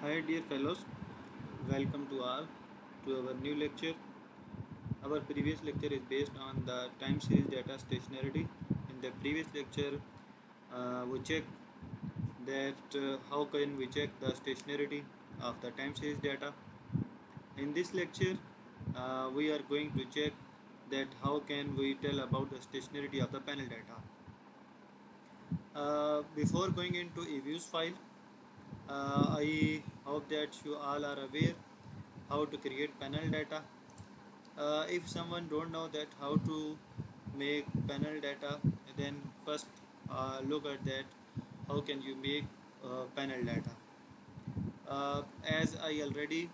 Hi dear fellows, welcome to our new lecture. Our previous lecture is based on the time series data stationarity. In the previous lecture, we check that how can we check the stationarity of the time series data. In this lecture, we are going to check that how can we tell about the stationarity of the panel data. Before going into EViews file, I hope that you all are aware how to create panel data. If someone don't know that how to make panel data, then first look at that how can you make panel data. As I already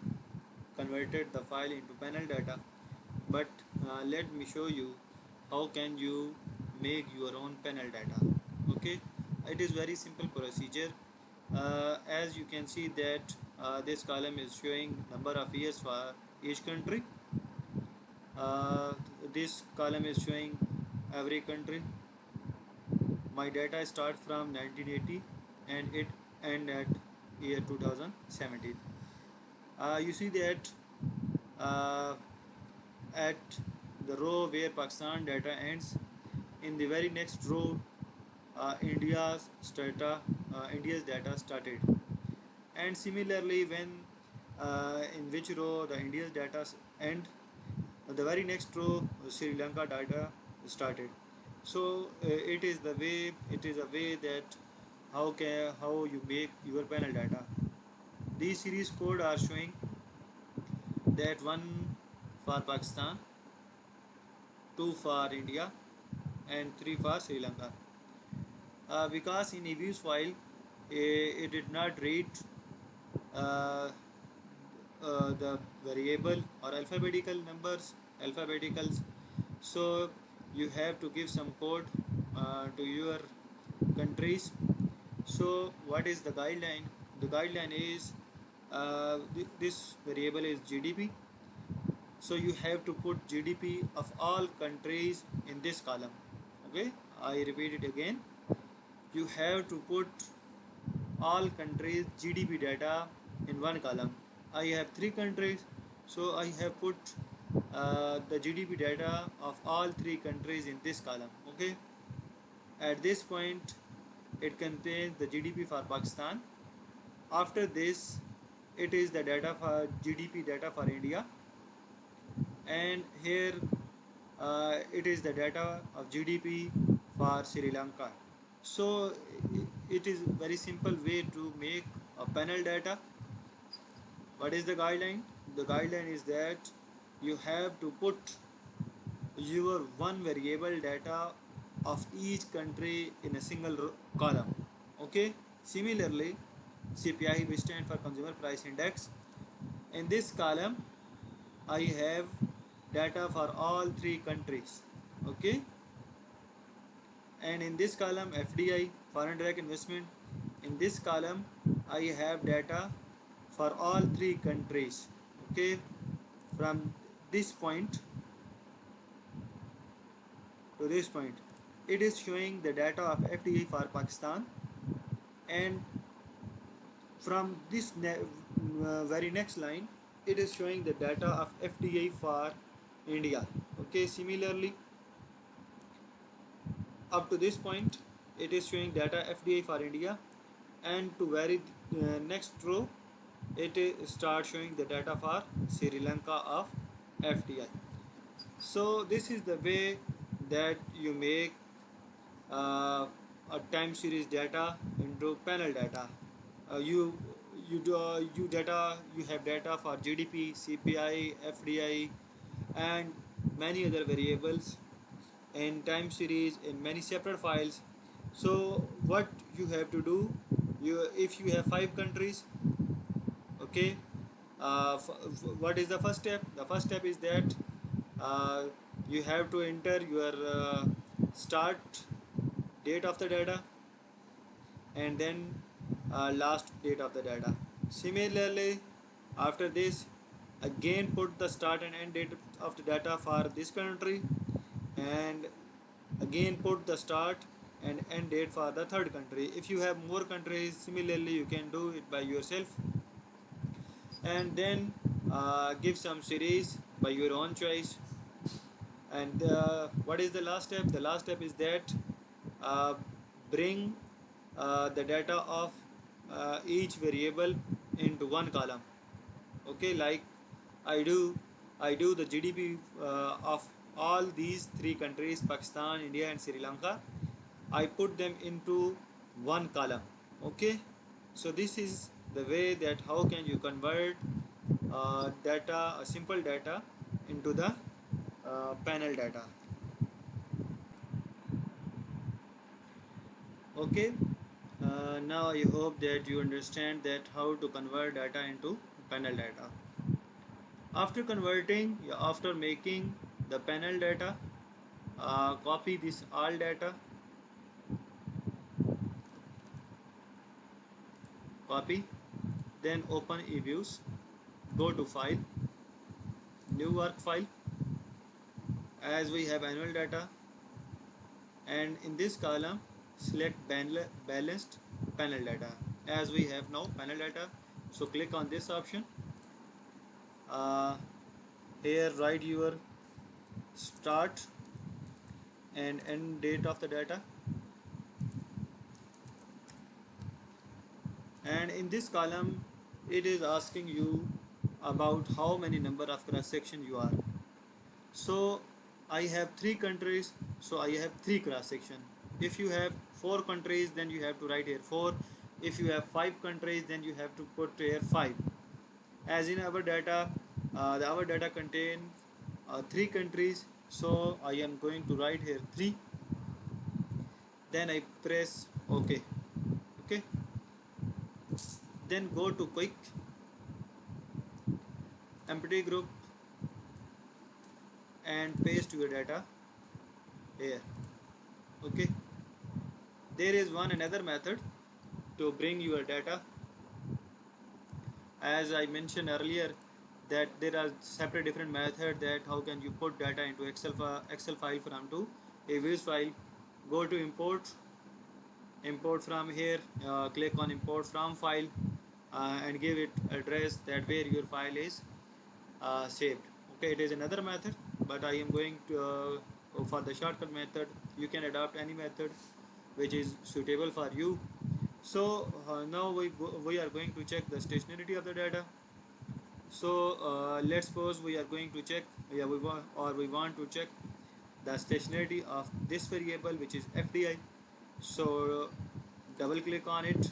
converted the file into panel data, but let me show you how can you make your own panel data. Okay, it is very simple procedure. As you can see that this column is showing number of years for each country. uh, this column is showing every country. My data start from 1980 and it end at year 2017. You see that uh, at the row where Pakistan data ends, in the very next row India's data started. And similarly, when in which row the India's data end, the very next row Sri Lanka data started. So it is a way that how you make your panel data. These series code are showing that one for Pakistan, two for India, and three for Sri Lanka. Because in EViews file it did not read uh, the variable or alphabeticals, so you have to give some code to your countries. So what is the guideline? The guideline is this variable is GDP, so you have to put GDP of all countries in this column. Okay, I repeat it again. You have to put all countries GDP data in one column. I have three countries, so I have put the GDP data of all three countries in this column. Okay, at this point it contains the GDP for Pakistan. After this, it is the data for GDP data for India, and here it is the data of GDP for Sri Lanka. So it is very simple way to make a panel data. What is the guideline? The guideline is that you have to put your one variable data of each country in a single column. Okay. Similarly, CPI, which stand for Consumer Price Index. In this column, I have data for all three countries. Okay. And in this column, FDI, foreign direct investment. In this column, I have data for all three countries. Okay. From this point to this point, it is showing the data of FDI for Pakistan, and from this very next line, it is showing the data of FDI for India. Okay, similarly, up to this point, it is showing data FDI for India, and to very next row, it starts showing the data for Sri Lanka of FDI. So this is the way that you make a time series data into panel data. You have data for GDP, CPI, FDI, and many other variables in time series in many separate files. So what you have to do, if you have five countries, okay, what is the first step? The first step is that uh, you have to enter your start date of the data, and then last date of the data. Similarly, after this, again put the start and end date of the data for this country, and again put the start and end date for the third country. If you have more countries, similarly you can do it by yourself. and then give some series by your own choice. And what is the last step? The last step is that uh, bring the data of each variable into one column. Okay, like I do, I do the GDP of all these three countries, Pakistan, India, and Sri Lanka. I put them into one column. Okay, so this is the way that how can you convert data, simple data, into the panel data. Okay, now I hope that you understand that how to convert data into panel data. After converting, after making the panel data, copy this all data, copy, then open EViews, go to file, new work file, as we have annual data, and in this column select balanced panel data, as we have now panel data. So click on this option. Here write your start and end date of the data, and in this column it is asking you about how many number of cross section you are. So I have three countries, so I have three cross section. If you have four countries, then you have to write here 4. If you have 5 countries, then you have to put here 5. As in our data, our data contains 3 countries, so I am going to write here 3. Then I press OK. Okay. Then go to quick, empty group, and paste your data here. Okay. There is one another method to bring your data. As I mentioned earlier, that there are separate different methods that how can you put data into Excel file from to EViews file. Go to import from here, click on import from file, and give it address that where your file is saved. Okay, it is another method, but I am going to for the shortcut method. You can adopt any method which is suitable for you. So now we are going to check the stationarity of the data. So let's suppose we are going to check, we want to check the stationarity of this variable, which is FDI. So double click on it,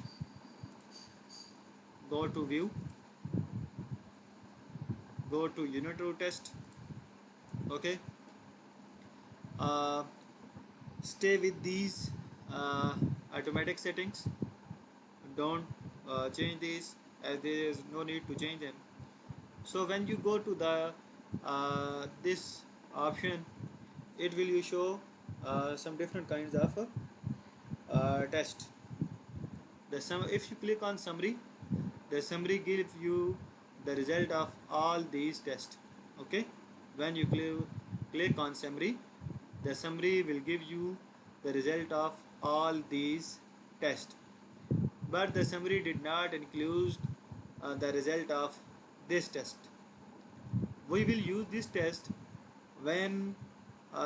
go to view, go to unit root test. Okay, uh, stay with these automatic settings, don't change these, as there is no need to change them. So when you go to the this option, it will you show some different kinds of test. If you click on summary, the summary gives you the result of all these tests. Okay, when you click on summary, the summary will give you the result of all these tests, but the summary did not include the result of this test. We will use this test when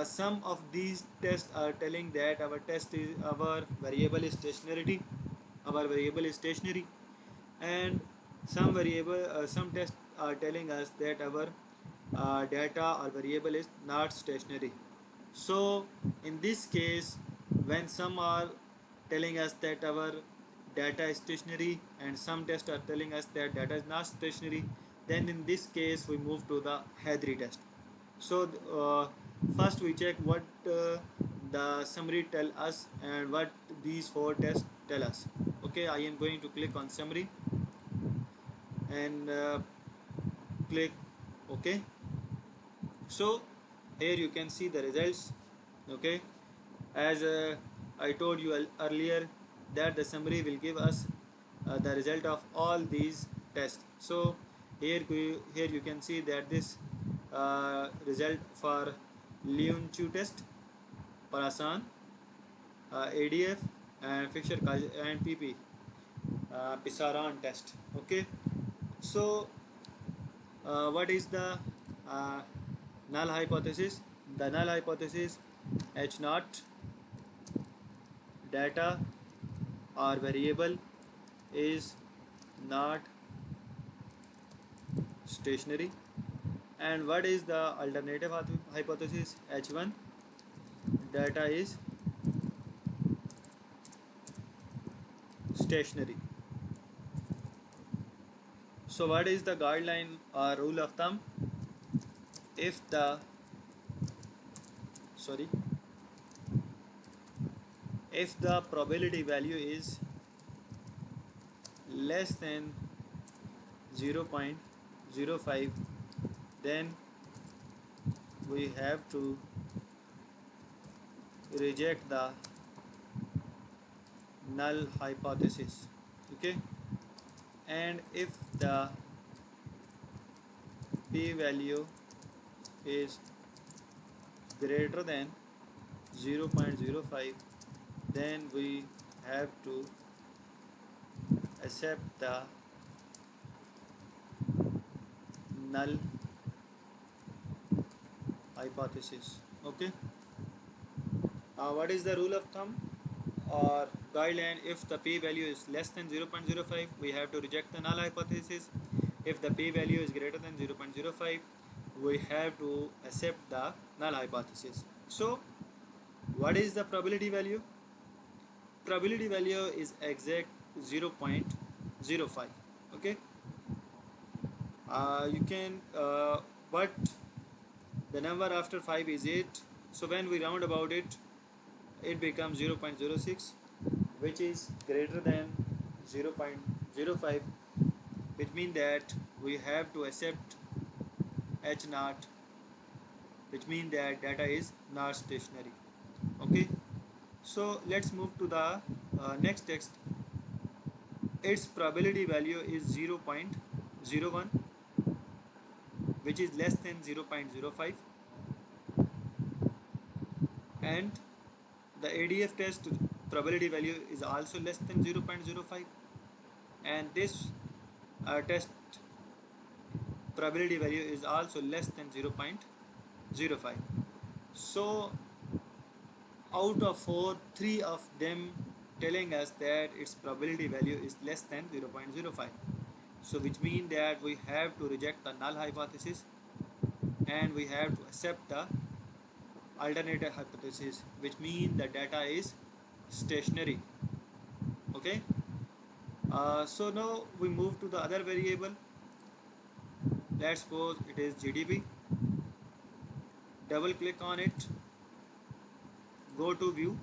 some of these tests are telling that our variable is stationary, and some tests are telling us that our data or variable is not stationary. So in this case, when some are telling us that our data is stationary and some tests are telling us that data is not stationary, then in this case we move to the Hadri test. So first we check what the summary tell us and what these 4 tests tell us. Okay, I am going to click on summary and click OK. So here you can see the results. Okay, as I told you earlier that the summary will give us the result of all these tests. So here you can see that this result for Levin-Lin-Chu test, Parasan, ADF, and Fisher and PP Pisaran test. Okay, so What is the uh, null hypothesis? The null hypothesis: H naught data or variable is not stationary. And what is the alternative hypothesis? H1 data is stationary. So what is the guideline or rule of thumb? If the sorry if the probability value is less than 0.05, then we have to reject the null hypothesis. Okay, and if the p value is greater than 0.05, then we have to accept the null hypothesis. Okay, what is the rule of thumb or guideline? If the p value is less than 0.05, we have to reject the null hypothesis. If the p value is greater than 0.05, we have to accept the null hypothesis. So what is the probability value? Probability value is exact 0.05. Okay, you can but the number after 5 is 8, so when we round about it, it becomes 0.06, which is greater than 0.05, which means that we have to accept H naught, which means that data is not stationary. Okay, so let's move to the next text. Its probability value is 0.01, which is less than 0.05, and the ADF test probability value is also less than 0.05, and this test probability value is also less than 0.05. So out of 4, 3 of them telling us that its probability value is less than 0.05. So which means that we have to reject the null hypothesis and we have to accept the alternative hypothesis, which means the data is stationary. Okay, so now we move to the other variable. Let's suppose it is GDP. Double click on it, go to view,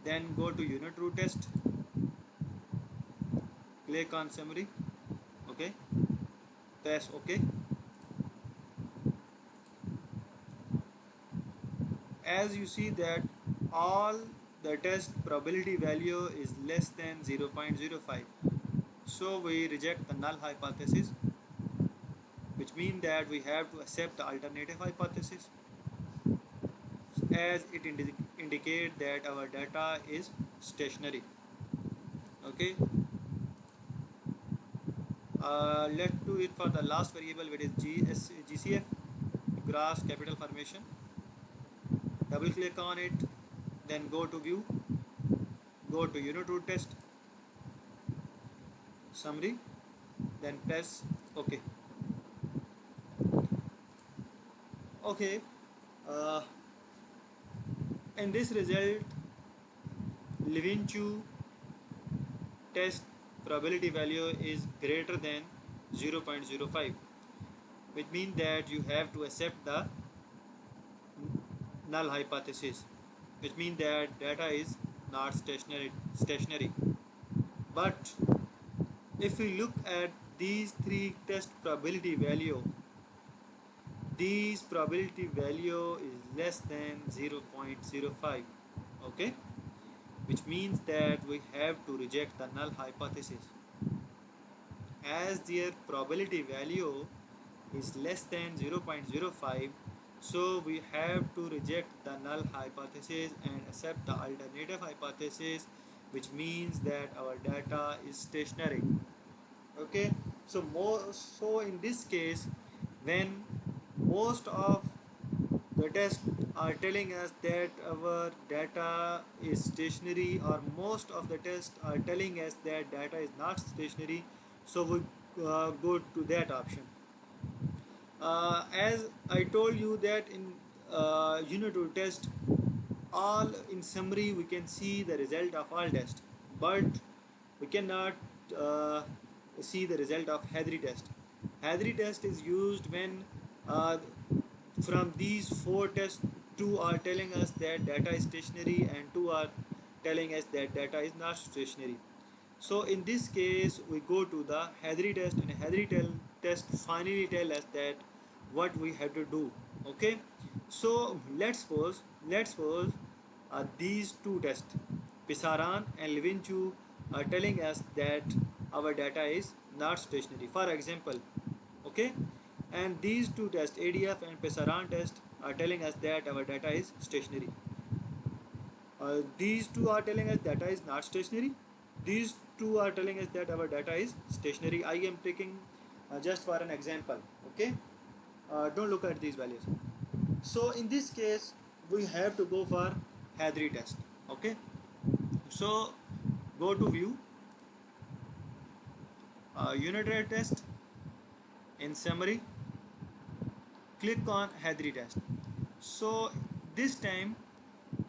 then go to unit root test, click on summary. Okay, press OK. As you see that all the test probability value is less than 0.05, so we reject the null hypothesis, which means that we have to accept the alternative hypothesis, as it indicate that our data is stationary. Okay, let's do it for the last variable, which is GCF, gross capital formation. Double click on it, then go to view, go to unit root test, summary, then press OK. Okay, uh, in this result, Levin-Chu test probability value is greater than 0.05, which means that you have to accept the null hypothesis, which means that data is not stationary. But if we look at these three test probability value, these probability value is less than 0.05. Okay, which means that we have to reject the null hypothesis, as their probability value is less than 0.05. So we have to reject the null hypothesis and accept the alternative hypothesis, which means that our data is stationary. Okay, So in this case, when most of the tests are telling us that our data is stationary, or most of the tests are telling us that data is not stationary, so we go to that option. As I told you that in unit 2 test, all in summary we can see the result of all tests, but we cannot uh, see the result of Hadri test. Hadri test is used when uh, from these four tests, two are telling us that data is stationary and two are telling us that data is not stationary. So in this case, we go to the Hadri test, and test finally tell us that what we have to do. Okay, so let's suppose these two tests, Pisaran and Levin-Chu, are telling us that our data is not stationary. For example, okay, and these two tests, ADF and Pesaran test, are telling us that our data is stationary. These two are telling us data is not stationary. These two are telling us that our data is stationary. I am taking just for an example. Okay, don't look at these values. So in this case, we have to go for Hadri test. Okay, so go to view, unitary test. In summary, click on Hadri test. So this time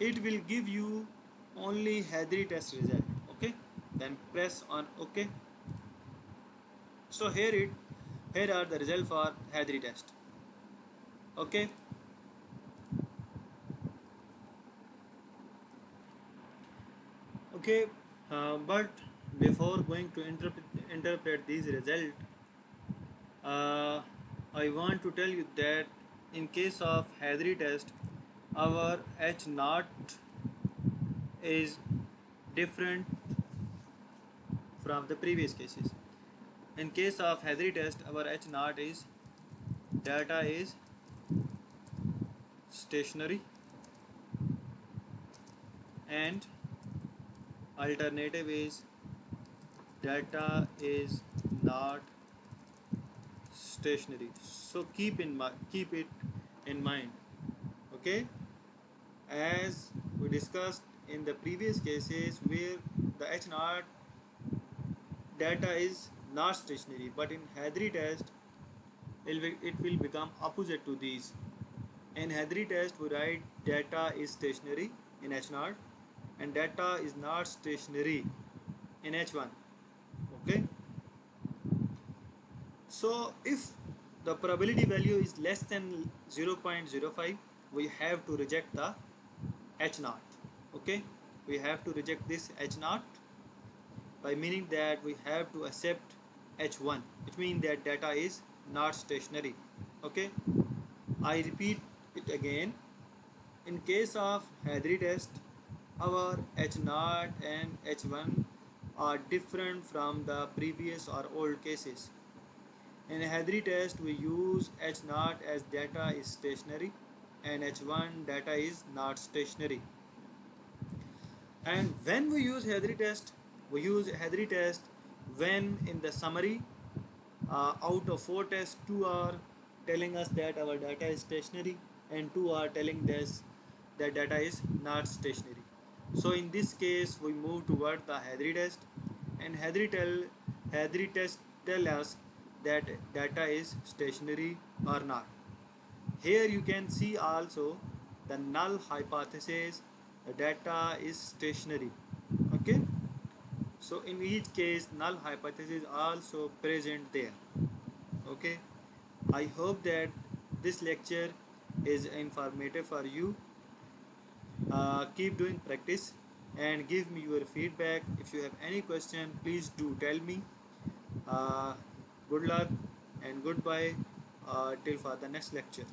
it will give you only Hadri test result. Okay, then press on OK. So here are the result for Hadri test. Okay, okay, but before going to interpret these result, uh, I want to tell you that in case of Hadri test, our H naught is different from the previous cases. In case of Hadri test, our H naught is data is stationary, and alternative is data is not stationary. So keep it in mind. Okay, as we discussed in the previous cases where the H naught data is not stationary, but in Hadri test it will become opposite to these. In Hadri test we write data is stationary in H naught and data is not stationary in H1. Okay, so if the probability value is less than 0.05, we have to reject the H naught. Okay, we have to reject this H naught, by meaning that we have to accept H1, which means that data is not stationary. Okay, I repeat it again. In case of Hadri test, our H naught and H1 are different from the previous or old cases. In Hadri test, we use H naught as data is stationary and H1 data is not stationary. And when we use Hadri test when in the summary, out of 4 tests, 2 are telling us that our data is stationary and 2 are telling us that data is not stationary. So in this case, we move toward the Hadri test, and Hadri test tell us that data is stationary or not. Here you can see also the null hypothesis, the data is stationary. Okay, so in each case null hypothesis also present there. Okay, I hope that this lecture is informative for you. Keep doing practice and give me your feedback. If you have any question, please do tell me. uh, Good luck and goodbye till for the next lecture.